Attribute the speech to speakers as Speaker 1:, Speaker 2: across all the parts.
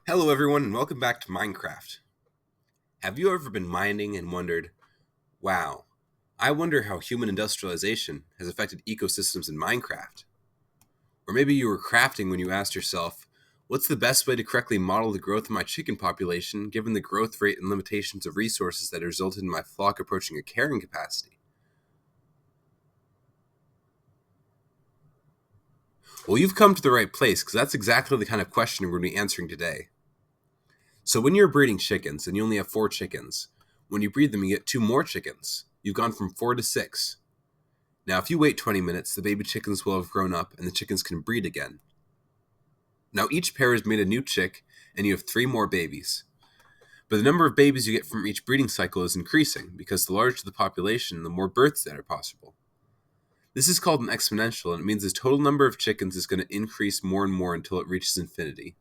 Speaker 1: Hello, everyone, and welcome back to Minecraft. Have you ever been mining and wondered, wow, I wonder how human industrialization has affected ecosystems in Minecraft? Or maybe you were crafting when you asked yourself, what's the best way to correctly model the growth of my chicken population given the growth rate and limitations of resources that resulted in my flock approaching a carrying capacity? Well, you've come to the right place because that's exactly the kind of question we're going to be answering today. So when you're breeding chickens and you only have four chickens, when you breed them, you get two more chickens. You've gone from four to six. Now, if you wait 20 minutes, the baby chickens will have grown up and the chickens can breed again. Now, each pair has made a new chick and you have three more babies. But the number of babies you get from each breeding cycle is increasing because the larger the population, the more births that are possible. This is called an exponential, and it means the total number of chickens is going to increase more and more until it reaches infinity.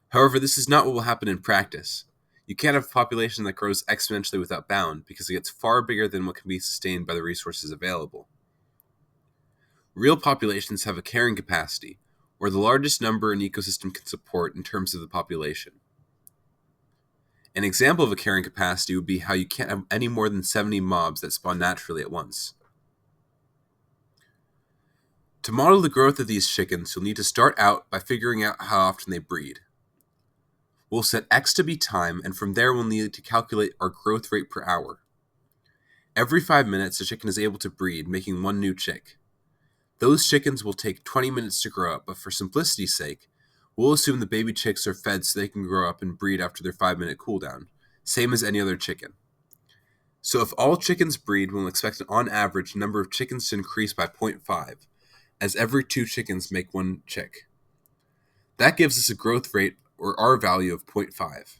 Speaker 1: However, this is not what will happen in practice. You can't have a population that grows exponentially without bound because it gets far bigger than what can be sustained by the resources available. Real populations have a carrying capacity, or the largest number an ecosystem can support in terms of the population. An example of a carrying capacity would be how you can't have any more than 70 mobs that spawn naturally at once. To model the growth of these chickens, you'll need to start out by figuring out how often they breed. We'll set X to be time, and from there we'll need to calculate our growth rate per hour. Every 5 minutes, a chicken is able to breed, making one new chick. Those chickens will take 20 minutes to grow up, but for simplicity's sake, we'll assume the baby chicks are fed so they can grow up and breed after their 5-minute cooldown, same as any other chicken. So if all chickens breed, we'll expect on average number of chickens to increase by 0.5, as every 2 chickens make one chick. That gives us a growth rate, or R value, of 0.5.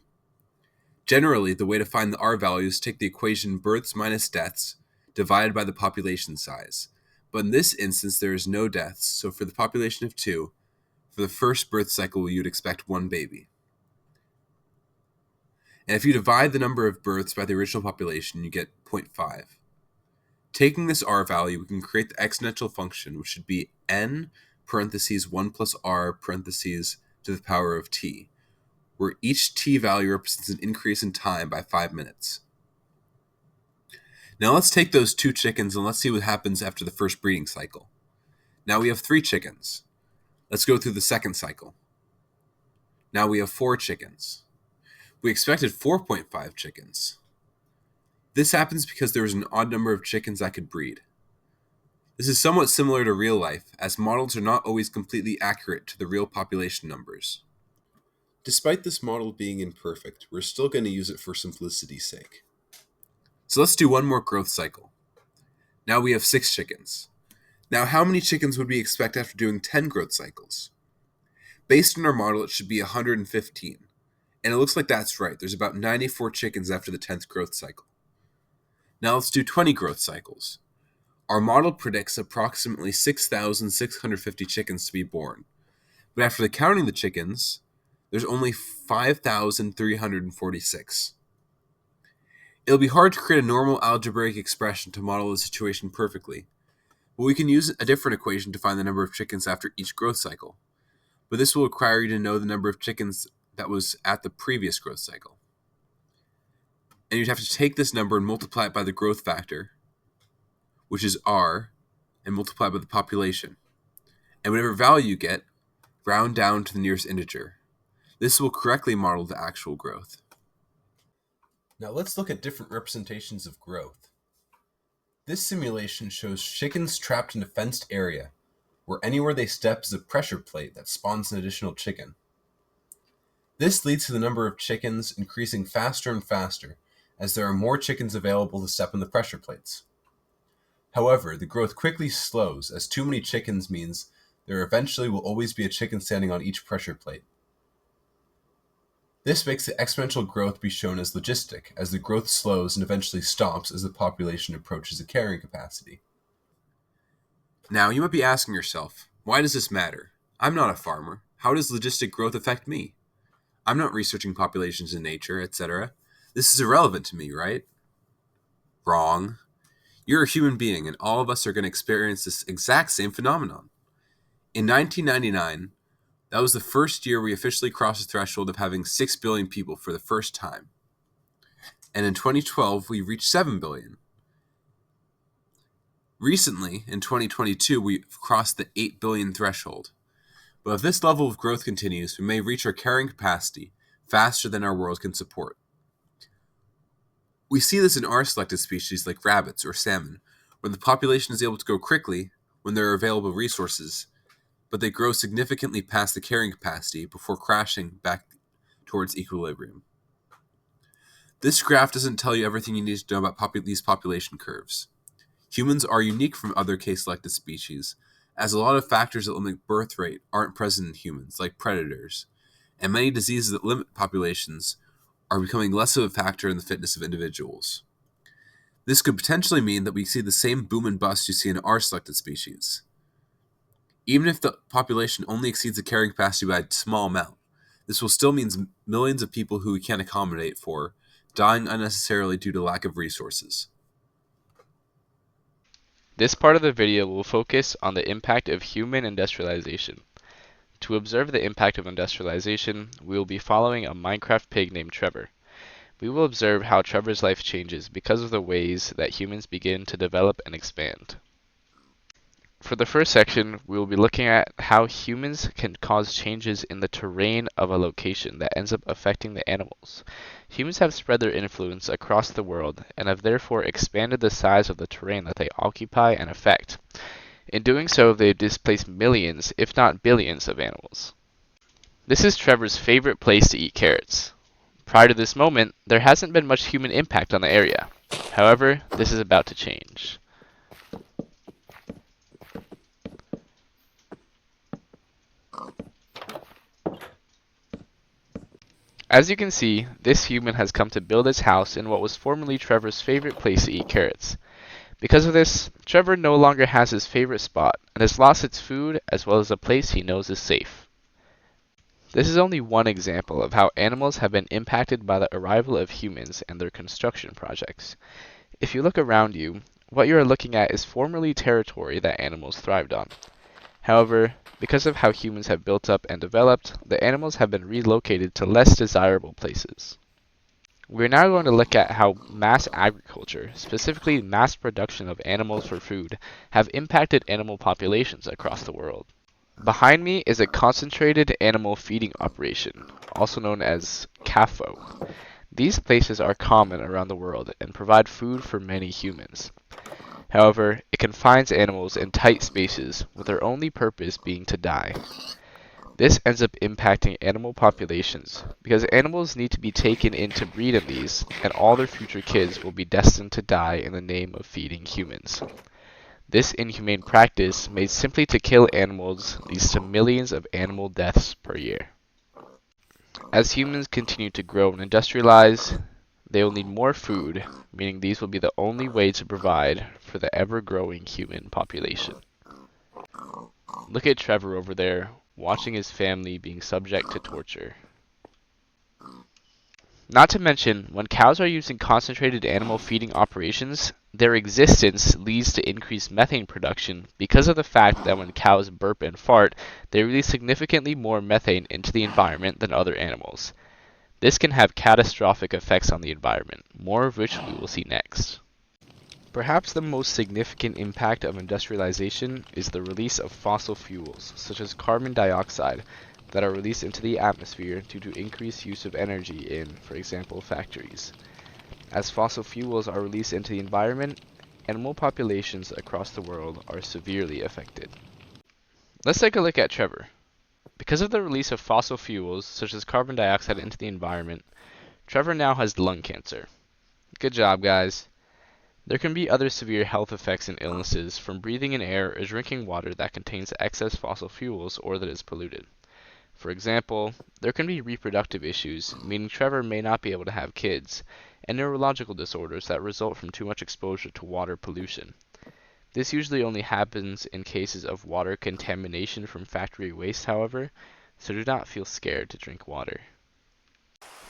Speaker 1: Generally, the way to find the R value is take the equation births minus deaths divided by the population size. But in this instance, there is no deaths, so for the population of 2, for the first birth cycle, you'd expect one baby. And if you divide the number of births by the original population, you get 0.5. Taking this R value, we can create the exponential function, which should be n parentheses 1 plus r parentheses to the power of t, where each t value represents an increase in time by 5 minutes. Now let's take those 2 chickens and let's see what happens after the first breeding cycle. Now we have 3 chickens. Let's go through the second cycle. Now we have 4 chickens. We expected 4.5 chickens. This happens because there was an odd number of chickens that could breed. This is somewhat similar to real life, as models are not always completely accurate to the real population numbers. Despite this model being imperfect, we're still going to use it for simplicity's sake. So let's do one more growth cycle. Now we have 6 chickens. Now how many chickens would we expect after doing 10 growth cycles? Based on our model, it should be 115. And it looks like that's right. There's about 94 chickens after the 10th growth cycle. Now let's do 20 growth cycles. Our model predicts approximately 6,650 chickens to be born. But after counting the chickens, there's only 5,346. It'll be hard to create a normal algebraic expression to model the situation perfectly, but we can use a different equation to find the number of chickens after each growth cycle. But this will require you to know the number of chickens that was at the previous growth cycle. And you'd have to take this number and multiply it by the growth factor, which is r, and multiply by the population. And whatever value you get, round down to the nearest integer. This will correctly model the actual growth. Now let's look at different representations of growth. This simulation shows chickens trapped in a fenced area, where anywhere they step is a pressure plate that spawns an additional chicken. This leads to the number of chickens increasing faster and faster, as there are more chickens available to step on the pressure plates. However, the growth quickly slows, as too many chickens means there eventually will always be a chicken standing on each pressure plate. This makes the exponential growth be shown as logistic, as the growth slows and eventually stops as the population approaches a carrying capacity. Now, you might be asking yourself, why does this matter? I'm not a farmer. How does logistic growth affect me? I'm not researching populations in nature, etc. This is irrelevant to me, right? Wrong. You're a human being, and all of us are going to experience this exact same phenomenon. In 1999, That was the first year we officially crossed the threshold of having 6 billion people for the first time. And in 2012, we reached 7 billion. Recently, in 2022, we've crossed the 8 billion threshold. But if this level of growth continues, we may reach our carrying capacity faster than our world can support. We see this in our selected species like rabbits or salmon, where the population is able to grow quickly when there are available resources, but they grow significantly past the carrying capacity before crashing back towards equilibrium. This graph doesn't tell you everything you need to know about these population curves. Humans are unique from other case-selected species, as a lot of factors that limit birth rate aren't present in humans, like predators, and many diseases that limit populations are becoming less of a factor in the fitness of individuals. This could potentially mean that we see the same boom and bust you see in our selected species. Even if the population only exceeds the carrying capacity by a small amount, this will still mean millions of people who we can't accommodate for dying unnecessarily due to lack of resources.
Speaker 2: This part of the video will focus on the impact of human industrialization. To observe the impact of industrialization, we will be following a Minecraft pig named Trevor. We will observe how Trevor's life changes because of the ways that humans begin to develop and expand. For the first section, we will be looking at how humans can cause changes in the terrain of a location that ends up affecting the animals. Humans have spread their influence across the world and have therefore expanded the size of the terrain that they occupy and affect. In doing so, they displace millions, if not billions, of animals. This is Trevor's favorite place to eat carrots. Prior to this moment, there hasn't been much human impact on the area. However, this is about to change. As you can see, this human has come to build his house in what was formerly Trevor's favorite place to eat carrots. Because of this, Trevor no longer has his favorite spot and has lost its food as well as a place he knows is safe. This is only one example of how animals have been impacted by the arrival of humans and their construction projects. If you look around you, what you are looking at is formerly territory that animals thrived on. However, because of how humans have built up and developed, the animals have been relocated to less desirable places. We're now going to look at how mass agriculture, specifically mass production of animals for food, have impacted animal populations across the world. Behind me is a concentrated animal feeding operation, also known as CAFO. These places are common around the world and provide food for many humans. However, it confines animals in tight spaces, with their only purpose being to die. This ends up impacting animal populations, because animals need to be taken in to breed in these, and all their future kids will be destined to die in the name of feeding humans. This inhumane practice, made simply to kill animals, leads to millions of animal deaths per year. As humans continue to grow and industrialize, they will need more food, meaning these will be the only way to provide for the ever-growing human population. Look at Trevor over there, watching his family being subject to torture. Not to mention, when cows are used in concentrated animal feeding operations, their existence leads to increased methane production because of the fact that when cows burp and fart, they release significantly more methane into the environment than other animals. This can have catastrophic effects on the environment, more of which we will see next. Perhaps the most significant impact of industrialization is the release of fossil fuels, such as carbon dioxide, that are released into the atmosphere due to increased use of energy in, for example, factories. As fossil fuels are released into the environment, animal populations across the world are severely affected. Let's take a look at Trevor. Because of the release of fossil fuels, such as carbon dioxide, into the environment, Trevor now has lung cancer. Good job, guys. There can be other severe health effects and illnesses from breathing in air or drinking water that contains excess fossil fuels or that is polluted. For example, there can be reproductive issues, meaning Trevor may not be able to have kids, and neurological disorders that result from too much exposure to water pollution. This usually only happens in cases of water contamination from factory waste, however, so do not feel scared to drink water.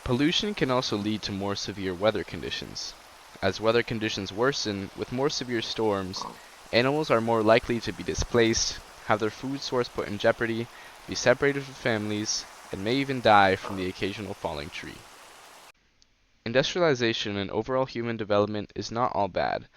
Speaker 2: Pollution can also lead to more severe weather conditions. As weather conditions worsen with more severe storms, animals are more likely to be displaced, have their food source put in jeopardy, be separated from families, and may even die from the occasional falling tree. Industrialization and overall human development is not all bad.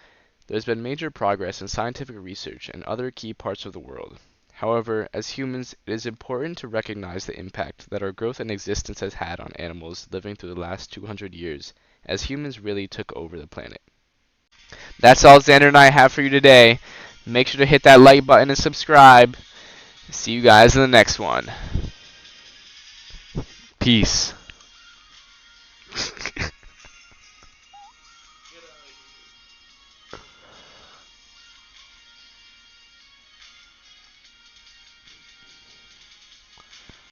Speaker 2: There has been major progress in scientific research and other key parts of the world. However, as humans, it is important to recognize the impact that our growth and existence has had on animals living through the last 200 years, as humans really took over the planet. That's all Xander and I have for you today. Make sure to hit that like button and subscribe. See you guys in the next one. Peace.